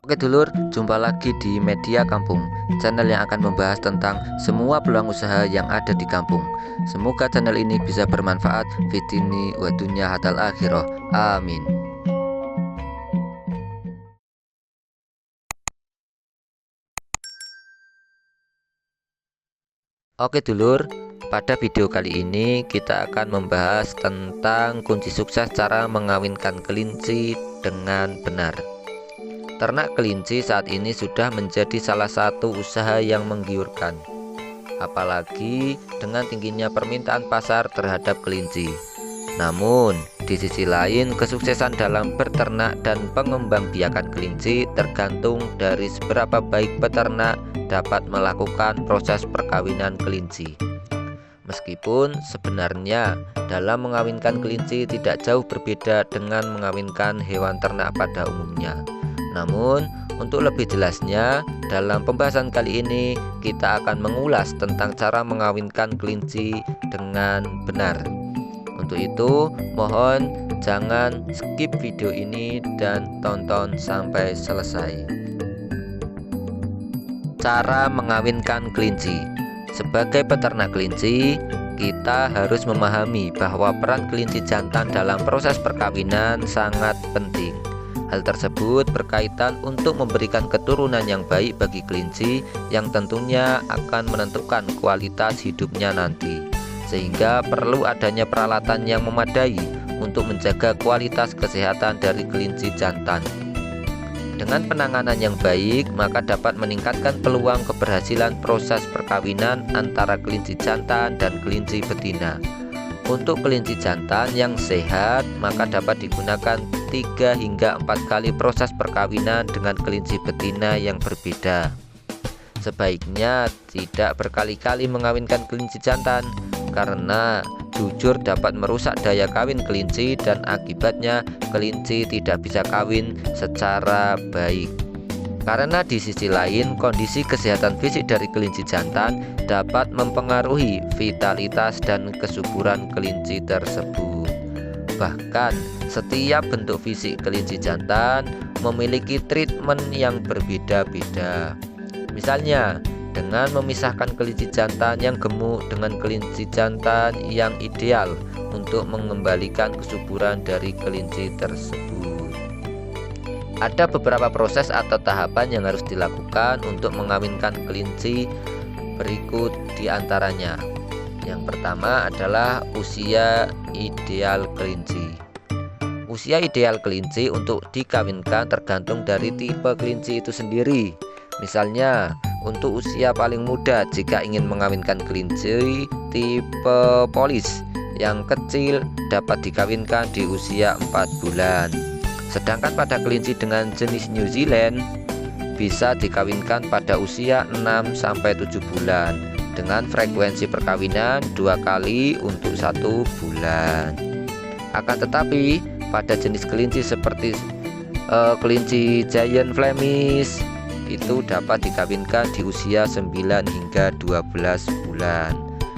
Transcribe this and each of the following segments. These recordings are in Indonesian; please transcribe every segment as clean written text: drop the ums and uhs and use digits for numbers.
Oke dulur, jumpa lagi di Media Kampung, channel yang akan membahas tentang semua peluang usaha yang ada di kampung. Semoga channel ini bisa bermanfaat fitini wa dunya hatal akhirah. Amin. Oke dulur, pada video kali ini kita akan membahas tentang kunci sukses cara mengawinkan kelinci dengan benar. Ternak kelinci saat ini sudah menjadi salah satu usaha yang menggiurkan, apalagi dengan tingginya permintaan pasar terhadap kelinci. Namun, di sisi lain, kesuksesan dalam beternak dan pengembangbiakan kelinci tergantung dari seberapa baik peternak dapat melakukan proses perkawinan kelinci. Meskipun sebenarnya dalam mengawinkan kelinci tidak jauh berbeda dengan mengawinkan hewan ternak pada umumnya. Namun, untuk lebih jelasnya, dalam pembahasan kali ini kita akan mengulas tentang cara mengawinkan kelinci dengan benar. Untuk itu, mohon jangan skip video ini dan tonton sampai selesai. Cara mengawinkan kelinci. Sebagai peternak kelinci, kita harus memahami bahwa peran kelinci jantan dalam proses perkawinan sangat penting. Hal tersebut berkaitan untuk memberikan keturunan yang baik bagi kelinci yang tentunya akan menentukan kualitas hidupnya nanti. Sehingga perlu adanya peralatan yang memadai untuk menjaga kualitas kesehatan dari kelinci jantan. Dengan penanganan yang baik, maka dapat meningkatkan peluang keberhasilan proses perkawinan antara kelinci jantan dan kelinci betina. Untuk kelinci jantan yang sehat, maka dapat digunakan 3 hingga 4 kali proses perkawinan dengan kelinci betina yang berbeda. Sebaiknya tidak berkali-kali mengawinkan kelinci jantan, karena jujur dapat merusak daya kawin kelinci dan akibatnya kelinci tidak bisa kawin secara baik. Karena di sisi lain, kondisi kesehatan fisik dari kelinci jantan dapat mempengaruhi vitalitas dan kesuburan kelinci tersebut. Bahkan, setiap bentuk fisik kelinci jantan memiliki treatment yang berbeda-beda. Misalnya, dengan memisahkan kelinci jantan yang gemuk dengan kelinci jantan yang ideal untuk mengembalikan kesuburan dari kelinci tersebut. Ada beberapa proses atau tahapan yang harus dilakukan untuk mengawinkan kelinci, berikut diantaranya. Yang pertama adalah usia ideal kelinci. Usia ideal kelinci untuk dikawinkan tergantung dari tipe kelinci itu sendiri. Misalnya, untuk usia paling muda jika ingin mengawinkan kelinci tipe polis yang kecil dapat dikawinkan di usia 4 bulan. Sedangkan pada kelinci dengan jenis New Zealand bisa dikawinkan pada usia 6-7 bulan dengan frekuensi perkawinan 2 kali untuk 1 bulan. Akan tetapi pada jenis kelinci seperti kelinci Giant Flemish itu dapat dikawinkan di usia 9 hingga 12 bulan.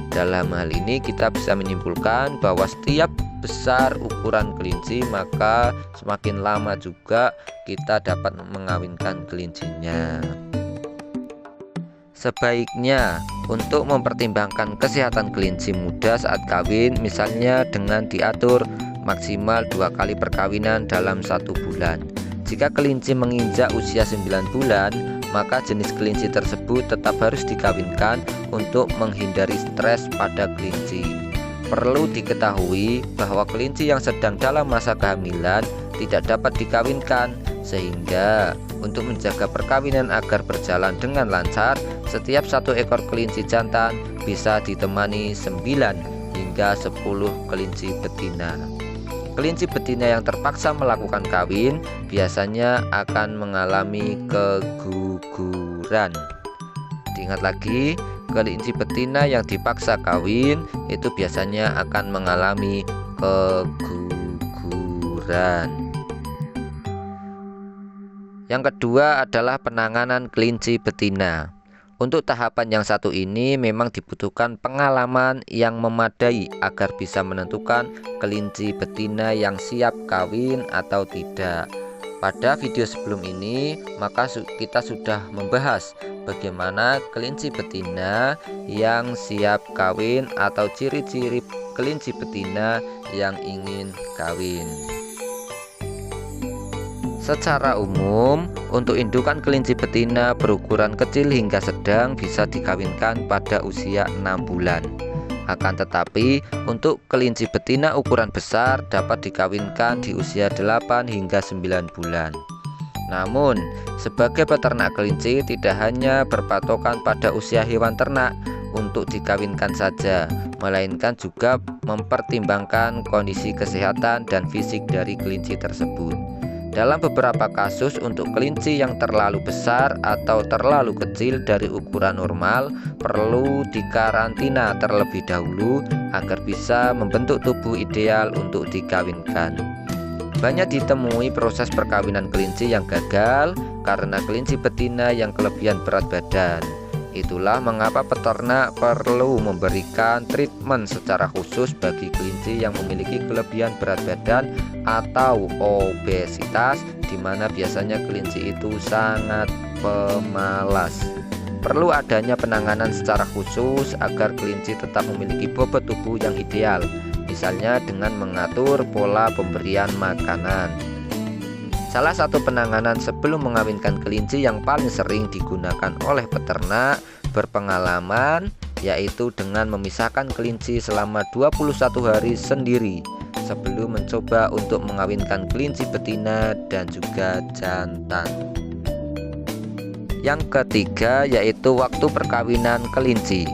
Dalam hal ini kita bisa menyimpulkan bahwa setiap besar ukuran kelinci maka semakin lama juga kita dapat mengawinkan kelincinya. Sebaiknya untuk mempertimbangkan kesehatan kelinci muda saat kawin, misalnya dengan diatur maksimal 2 kali perkawinan dalam 1 bulan. Jika kelinci menginjak usia 9 bulan, maka jenis kelinci tersebut tetap harus dikawinkan untuk menghindari stres pada kelinci. Perlu diketahui bahwa kelinci yang sedang dalam masa kehamilan tidak dapat dikawinkan, sehingga untuk menjaga perkawinan agar berjalan dengan lancar, setiap 1 ekor kelinci jantan bisa ditemani 9 hingga 10 kelinci betina. Kelinci betina yang terpaksa melakukan kawin biasanya akan mengalami keguguran. Diingat lagi, kelinci betina yang dipaksa kawin itu biasanya akan mengalami keguguran. Yang kedua adalah penanganan kelinci betina. Untuk tahapan yang satu ini memang dibutuhkan pengalaman yang memadai agar bisa menentukan kelinci betina yang siap kawin atau tidak. Pada video sebelum ini, maka kita sudah membahas bagaimana kelinci betina yang siap kawin atau ciri-ciri kelinci betina yang ingin kawin. Secara umum, untuk indukan kelinci betina berukuran kecil hingga sedang bisa dikawinkan pada usia 6 bulan. Akan tetapi, untuk kelinci betina ukuran besar dapat dikawinkan di usia 8 hingga 9 bulan. Namun, sebagai peternak kelinci tidak hanya berpatokan pada usia hewan ternak untuk dikawinkan saja, melainkan juga mempertimbangkan kondisi kesehatan dan fisik dari kelinci tersebut. Dalam beberapa kasus untuk kelinci yang terlalu besar atau terlalu kecil dari ukuran normal perlu dikarantina terlebih dahulu agar bisa membentuk tubuh ideal untuk dikawinkan. Banyak ditemui proses perkawinan kelinci yang gagal karena kelinci betina yang kelebihan berat badan. Itulah mengapa peternak perlu memberikan treatment secara khusus bagi kelinci yang memiliki kelebihan berat badan atau obesitas, di mana biasanya kelinci itu sangat pemalas. Perlu adanya penanganan secara khusus agar kelinci tetap memiliki bobot tubuh yang ideal, misalnya dengan mengatur pola pemberian makanan. Salah satu penanganan sebelum mengawinkan kelinci yang paling sering digunakan oleh peternak berpengalaman yaitu dengan memisahkan kelinci selama 21 hari sendiri sebelum mencoba untuk mengawinkan kelinci betina dan juga jantan. Yang ketiga yaitu waktu perkawinan kelinci.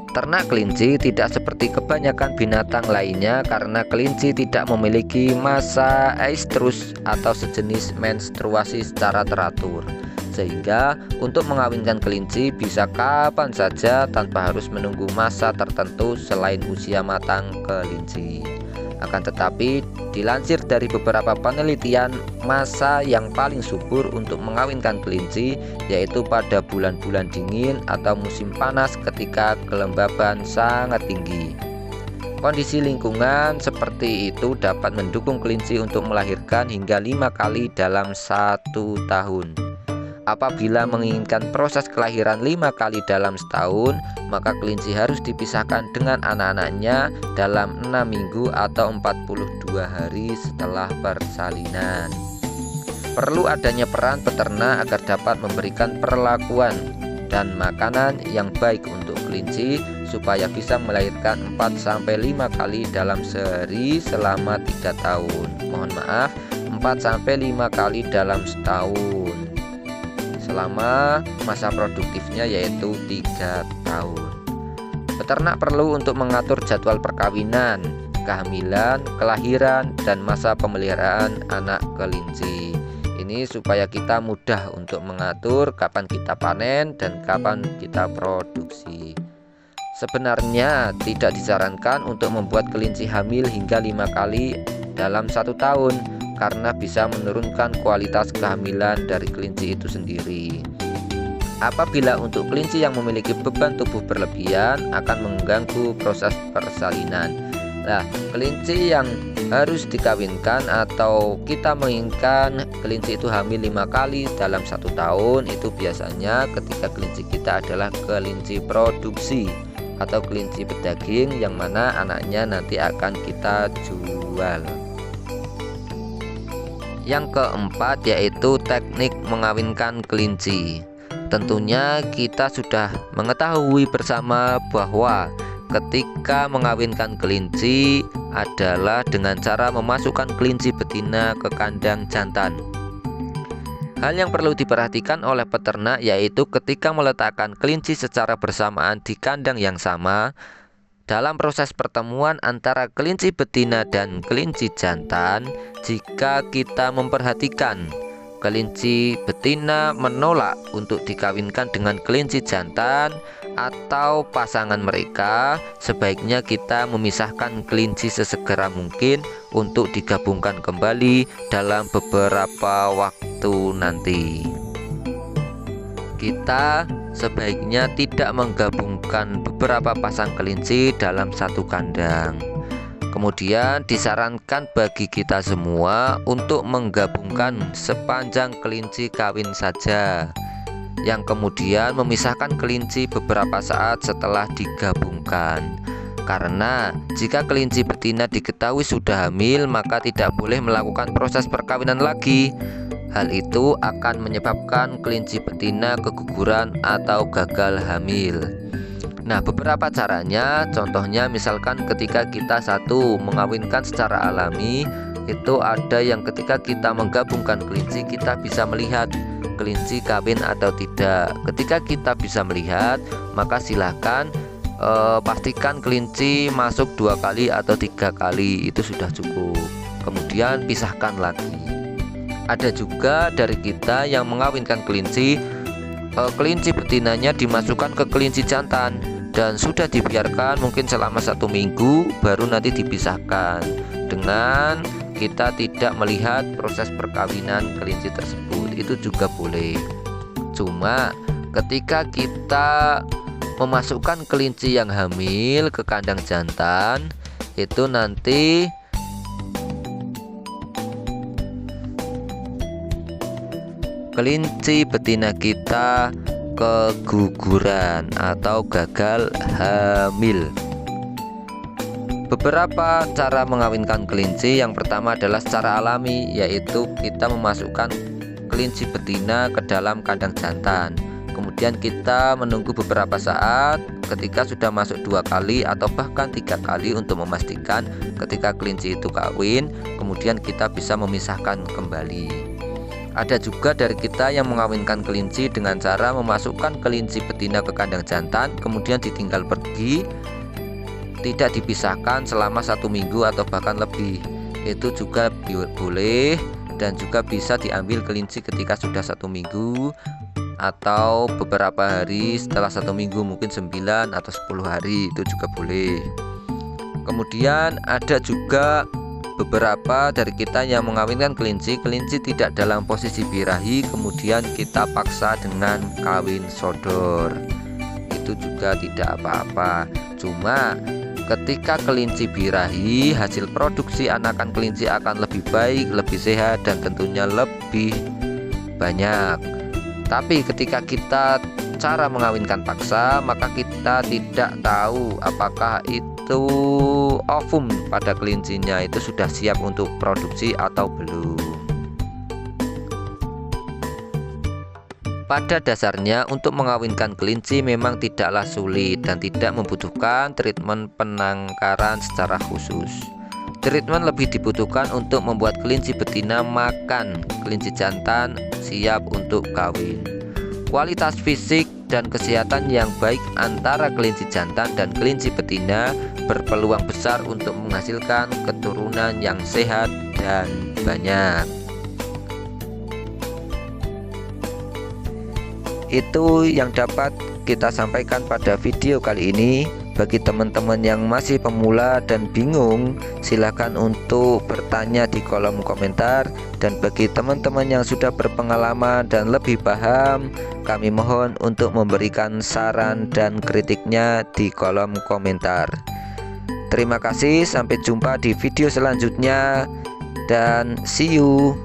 Ternak kelinci tidak seperti kebanyakan binatang lainnya karena kelinci tidak memiliki masa estrus atau sejenis menstruasi secara teratur, sehingga untuk mengawinkan kelinci bisa kapan saja tanpa harus menunggu masa tertentu selain usia matang kelinci. Akan tetapi, dilansir dari beberapa penelitian, masa yang paling subur untuk mengawinkan kelinci yaitu pada bulan-bulan dingin atau musim panas ketika kelembaban sangat tinggi. Kondisi lingkungan seperti itu dapat mendukung kelinci untuk melahirkan hingga 5 kali dalam 1 tahun. Apabila menginginkan proses kelahiran 5 kali dalam setahun, maka kelinci harus dipisahkan dengan anak-anaknya dalam 6 minggu atau 42 hari setelah persalinan. Perlu adanya peran peternak agar dapat memberikan perlakuan dan makanan yang baik untuk kelinci supaya bisa melahirkan 4-5 kali dalam sehari selama 3 tahun. Mohon maaf, 4-5 kali dalam setahun selama masa produktifnya yaitu 3 tahun. Peternak perlu untuk mengatur jadwal perkawinan, kehamilan, kelahiran, dan masa pemeliharaan anak kelinci. Ini supaya kita mudah untuk mengatur kapan kita panen dan kapan kita produksi. Sebenarnya tidak disarankan untuk membuat kelinci hamil hingga 5 kali dalam 1 tahun karena bisa menurunkan kualitas kehamilan dari kelinci itu sendiri. Apabila untuk kelinci yang memiliki beban tubuh berlebihan akan mengganggu proses persalinan. Nah, kelinci yang harus dikawinkan atau kita menginginkan kelinci itu hamil 5 kali dalam 1 tahun itu biasanya ketika kelinci kita adalah kelinci produksi atau kelinci berdaging yang mana anaknya nanti akan kita jual. Yang keempat yaitu teknik mengawinkan kelinci. Tentunya kita sudah mengetahui bersama bahwa ketika mengawinkan kelinci adalah dengan cara memasukkan kelinci betina ke kandang jantan. Hal yang perlu diperhatikan oleh peternak yaitu ketika meletakkan kelinci secara bersamaan di kandang yang sama, dalam proses pertemuan antara kelinci betina dan kelinci jantan, jika kita memperhatikan kelinci betina menolak untuk dikawinkan dengan kelinci jantan atau pasangan mereka, sebaiknya kita memisahkan kelinci sesegera mungkin untuk digabungkan kembali dalam beberapa waktu nanti. Kita sebaiknya tidak menggabungkan beberapa pasang kelinci dalam satu kandang. kemudian disarankan bagi kita semua untuk menggabungkan sepanjang kelinci kawin saja, yang kemudian memisahkan kelinci beberapa saat setelah digabungkan. Karena jika kelinci betina diketahui sudah hamil, maka tidak boleh melakukan proses perkawinan lagi. Hal itu akan menyebabkan kelinci betina keguguran atau gagal hamil. Nah, beberapa caranya, contohnya misalkan ketika kita satu mengawinkan secara alami, itu ada yang ketika kita menggabungkan kelinci kita bisa melihat kelinci kawin atau tidak. Ketika kita bisa melihat, maka silahkan pastikan kelinci masuk 2 kali atau 3 kali, itu sudah cukup. Kemudian pisahkan lagi. Ada juga dari kita yang mengawinkan kelinci, kelinci betinanya dimasukkan ke kelinci jantan dan sudah dibiarkan mungkin selama 1 minggu, baru nanti dipisahkan dengan kita tidak melihat proses perkawinan kelinci tersebut. Itu juga boleh. Cuma ketika kita memasukkan kelinci yang hamil ke kandang jantan, itu nanti kelinci betina kita keguguran atau gagal hamil. Beberapa cara mengawinkan kelinci, yang pertama adalah secara alami, yaitu kita memasukkan kelinci betina ke dalam kandang jantan. Kemudian kita menunggu beberapa saat, ketika sudah masuk 2 kali atau bahkan 3 kali untuk memastikan ketika kelinci itu kawin, kemudian kita bisa memisahkan kembali. Ada juga dari kita yang mengawinkan kelinci dengan cara memasukkan kelinci betina ke kandang jantan, kemudian ditinggal pergi, tidak dipisahkan selama 1 minggu atau bahkan lebih. Itu juga boleh, dan juga bisa diambil kelinci ketika sudah 1 minggu atau beberapa hari setelah 1 minggu, mungkin 9 atau 10 hari, itu juga boleh. Kemudian ada juga beberapa dari kita yang mengawinkan kelinci tidak dalam posisi birahi, kemudian kita paksa dengan kawin sodor. Itu juga tidak apa-apa. Cuma ketika kelinci birahi, hasil produksi anakan kelinci akan lebih baik, lebih sehat, dan tentunya lebih banyak. Tapi ketika kita cara mengawinkan paksa, maka kita tidak tahu apakah itu ovum pada kelincinya itu sudah siap untuk produksi atau belum. Pada dasarnya untuk mengawinkan kelinci memang tidaklah sulit dan tidak membutuhkan treatment penangkaran secara khusus. Treatment lebih dibutuhkan untuk membuat kelinci betina makan kelinci jantan siap untuk kawin. Kualitas fisik dan kesehatan yang baik antara kelinci jantan dan kelinci betina berpeluang besar untuk menghasilkan keturunan yang sehat dan banyak. Itu yang dapat kita sampaikan pada video kali ini. Bagi teman-teman yang masih pemula dan bingung, silakan untuk bertanya di kolom komentar. Dan bagi teman-teman yang sudah berpengalaman dan lebih paham, kami mohon untuk memberikan saran dan kritiknya di kolom komentar. Terima kasih, sampai jumpa di video selanjutnya, dan see you.